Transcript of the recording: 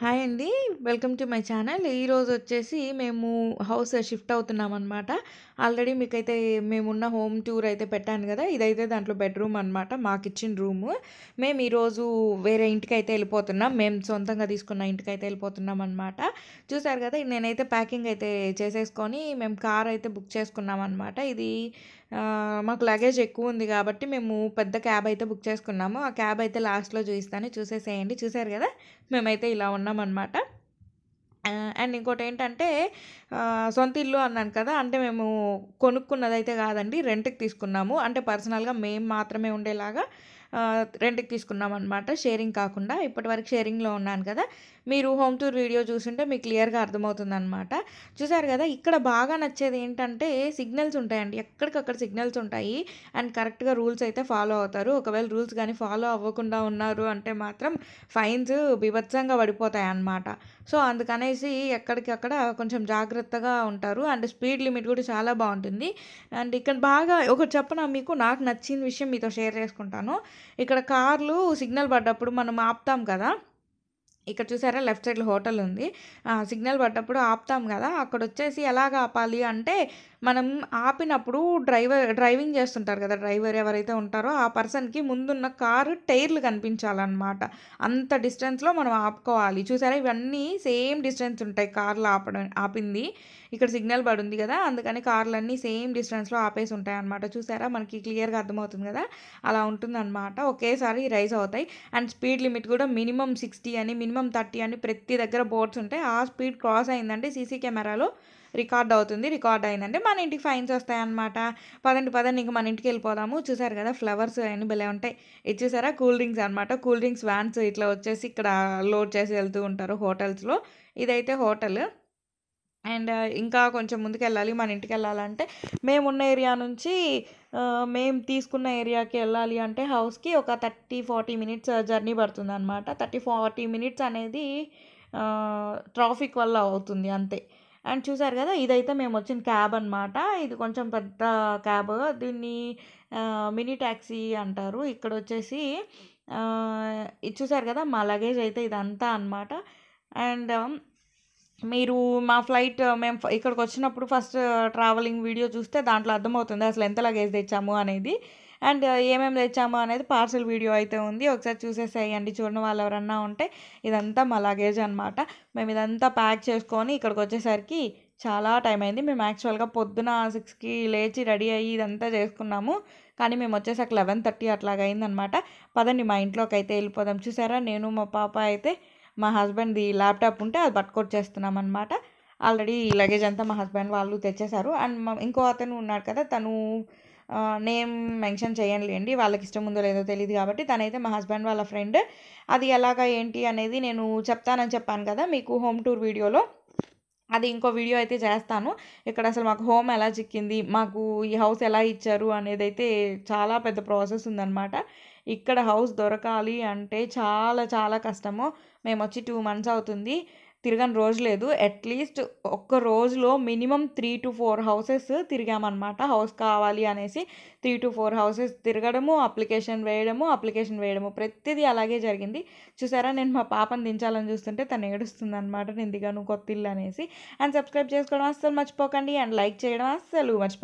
Hi అండి. Welcome to my channel. ఈరోజు వచ్చేసి మేము హౌస్ షిఫ్ట్ అవుతున్నామనమాట. ఆల్రెడీ మీకైతే మేమున్న హోమ్ టూర్ అయితే పెట్టాను కదా! ఇదైతే దాంట్లో బెడ్‌రూమ్ అనమాట. మా కిచెన్ రూము. మేము ఈరోజు వేరే ఇంటికైతే వెళ్ళిపోతున్నాం. మేము సొంతంగా తీసుకున్న ఇంటికైతే వెళ్ళిపోతున్నామనమాట. చూసారు కదా! నేనైతే ప్యాకింగ్ అయితే చేసేసుకొని మేము కార్ అయితే బుక్ చేసుకున్నామనమాట. ఇది మాకు లగేజ్ ఎక్కువ ఉంది కాబట్టి మేము పెద్ద క్యాబ్ అయితే బుక్ చేసుకున్నాము. ఆ క్యాబ్ అయితే లాస్ట్‌లో చూపిస్తాను. చూసేసేయండి. చూసారు కదా! మేమైతే ఇలా ఉన్నామన్నమాట. అండ్ ఇంకోటేంటంటే సొంత ఇల్లు అన్నాను కదా! అంటే మేము కొనుక్కున్నదైతే కాదండి. రెంట్‌కి తీసుకున్నాము. అంటే పర్సనల్‌గా మేము మాత్రమే ఉండేలాగా రెంట్‌కి తీసుకున్నామనమాట. షేరింగ్ కాకుండా. ఇప్పటివరకు షేరింగ్‌లో ఉన్నాను కదా! మీరు హోమ్ టూర్ వీడియో చూసుంటే మీకు క్లియర్‌గా అర్థమవుతుందనమాట. చూసారు కదా! ఇక్కడ బాగా నచ్చేది ఏంటంటే సిగ్నల్స్ ఉంటాయండి. ఎక్కడికక్కడ సిగ్నల్స్ ఉంటాయి. అండ్ కరెక్ట్‌గా రూల్స్ అయితే ఫాలో అవుతారు. ఒకవేళ రూల్స్ గాని ఫాలో అవ్వకుండా ఉన్నారు అంటే మాత్రం ఫైన్స్ బీభత్సంగా పడిపోతాయన్నమాట. సో, అందుకనేసి ఎక్కడికక్కడ కొంచెం జాగ్రత్తగా ఉంటారు. అండ్ స్పీడ్ లిమిట్ కూడా చాలా బావుంటుంది. అండ్ ఇక్కడ బాగా ఒకటి చెప్పనా మీకు, నాకు నచ్చిన విషయం మీతో షేర్ చేసుకుంటాను. ఇక్కడ కార్లు సిగ్నల్ పడ్డప్పుడు మనం ఆపుతాం కదా! ఇక్కడ చూసారా లెఫ్ట్ సైడ్‌లో హోటల్ ఉంది. సిగ్నల్ పడ్డప్పుడు ఆపుతాం కదా! అక్కడొచ్చేసి ఎలాగ ఆపాలి అంటే, మనం ఆపినప్పుడు డ్రైవింగ్ చేస్తుంటారు కదా! డ్రైవర్ ఎవరైతే ఉంటారో ఆ పర్సన్‌కి ముందున్న కారు టైర్లు కనిపించాలనమాట. అంత డిస్టెన్స్‌లో మనం ఆపుకోవాలి. చూసారా ఇవన్నీ సేమ్ డిస్టెన్స్ ఉంటాయి కార్లు ఆపింది. ఇక్కడ సిగ్నల్ పడుంది కదా! అందుకని కార్లన్నీ సేమ్ డిస్టెన్స్‌లో ఆపేసి ఉంటాయన్నమాట. చూసారా మనకి క్లియర్‌గా అర్థమవుతుంది కదా! అలా ఉంటుందన్నమాట. ఒకేసారి రైజ్ అవుతాయి. అండ్ స్పీడ్ లిమిట్ కూడా మినిమమ్ 60 అని, మినిమమ్ 30 అని ప్రతి దగ్గర బోర్డ్స్ ఉంటాయి. ఆ స్పీడ్ క్రాస్ అయిందంటే సీసీ కెమెరాలో రికార్డ్ అవుతుంది. రికార్డ్ అయిందంటే మన ఇంటికి ఫైన్స్ వస్తాయన్నమాట. పదండి, పదండి ఇంక మన ఇంటికి వెళ్ళిపోదాము. చూసారు కదా ఫ్లవర్స్ అయన్నీ భలే ఉంటాయి. ఇది చూసారా కూల్ డ్రింక్స్ అనమాట. కూల్ డ్రింక్స్ వ్యాన్స్ ఇట్లా వచ్చేసి ఇక్కడ లోడ్ చేసి వెళ్తూ ఉంటారు హోటల్స్‌లో. ఇదైతే హోటల్. అండ్ ఇంకా కొంచెం ముందుకెళ్ళాలి. మన ఇంటికెళ్ళాలంటే మేమున్న ఏరియా నుంచి మేము తీసుకున్న ఏరియాకి వెళ్ళాలి అంటే హౌస్‌కి ఒక 30, 40 మినిట్స్ జర్నీ పడుతుందనమాట. 30, 40 మినిట్స్ అనేది ట్రాఫిక్ వల్ల అవుతుంది అంతే. అండ్ చూసారు కదా! ఇదైతే మేమొచ్చిన క్యాబ్ అనమాట. ఇది కొంచెం పెద్ద క్యాబ్. దీన్ని మినీ టాక్సీ అంటారు. ఇక్కడొచ్చేసి ఇది చూసారు కదా! మా లగేజ్ అయితే ఇదంతా అనమాట. అండ్ మీరు మా ఫ్లైట్ మేము ఇక్కడికొచ్చినప్పుడు ఫస్ట్ ట్రావెలింగ్ వీడియో చూస్తే దాంట్లో అర్థమవుతుంది అసలు ఎంత లగేజ్ తెచ్చాము అనేది. అండ్ ఏమేమి తెచ్చాము అనేది పార్సెల్ వీడియో అయితే ఉంది. ఒకసారి చూసేసేయండి చూడని వాళ్ళు ఎవరన్నా ఉంటే. ఇదంతా మా లగేజ్ అనమాట. మేము ఇదంతా ప్యాక్ చేసుకొని ఇక్కడికొచ్చేసరికి చాలా టైం అయింది. మేము యాక్చువల్‌గా పొద్దున 6కి లేచి రెడీ అయ్యి ఇదంతా చేసుకున్నాము. కానీ మేము వచ్చేసరికి 11:30 అట్లాగా అయిందనమాట. పదండి మా ఇంట్లోకైతే వెళ్ళిపోదాం. చూసారా నేను మా పాప అయితే మా హస్బెండ్‌ది ల్యాప్‌టాప్ ఉంటే అది పట్టుకొచ్చేస్తున్నామనమాట. ఆల్రెడీ లగేజ్ అంతా మా హస్బెండ్ వాళ్ళు తెచ్చేసారు. అండ్ ఇంకో అతను ఉన్నాడు కదా! తను నేమ్ మెన్షన్ చేయనులేండి. వాళ్ళకిష్టం ఉందో లేదో తెలీదు కాబట్టి తనైతే మా హస్బెండ్ వాళ్ళ ఫ్రెండ్. అది ఎలాగా ఏంటి అనేది నేను చెప్తానని చెప్పాను కదా! మీకు హోమ్ టూర్ వీడియోలో. అది ఇంకో వీడియో అయితే చేస్తాను. ఇక్కడ అసలు మాకు హోమ్ ఎలా చిక్కింది, మాకు ఈ హౌస్ ఎలా ఇచ్చారు అనేదైతే చాలా పెద్ద ప్రాసెస్ ఉందనమాట. ఇక్కడ హౌస్ దొరకాలి అంటే చాలా చాలా కష్టము. మేమొచ్చి 2 మంత్స్ అవుతుంది. తిరగని రోజు లేదు. అట్‌లీస్ట్ ఒక్క రోజులో మినిమమ్ 3-4 హౌసెస్ తిరిగామనమాట. హౌస్ కావాలి అనేసి 3-4 హౌసెస్ తిరగడము, అప్లికేషన్ వేయడము ప్రతిదీ అలాగే జరిగింది. చూసారా నేను మా పాపని దించాలని చూస్తుంటే తను ఏడుస్తుందనమాట. నేను దిగను కొత్తిల్లు అనేసి. అండ్ సబ్స్క్రైబ్ చేసుకోవడం అస్సలు మర్చిపోకండి. అండ్ లైక్ చేయడం అస్సలు మర్చిపోకండి.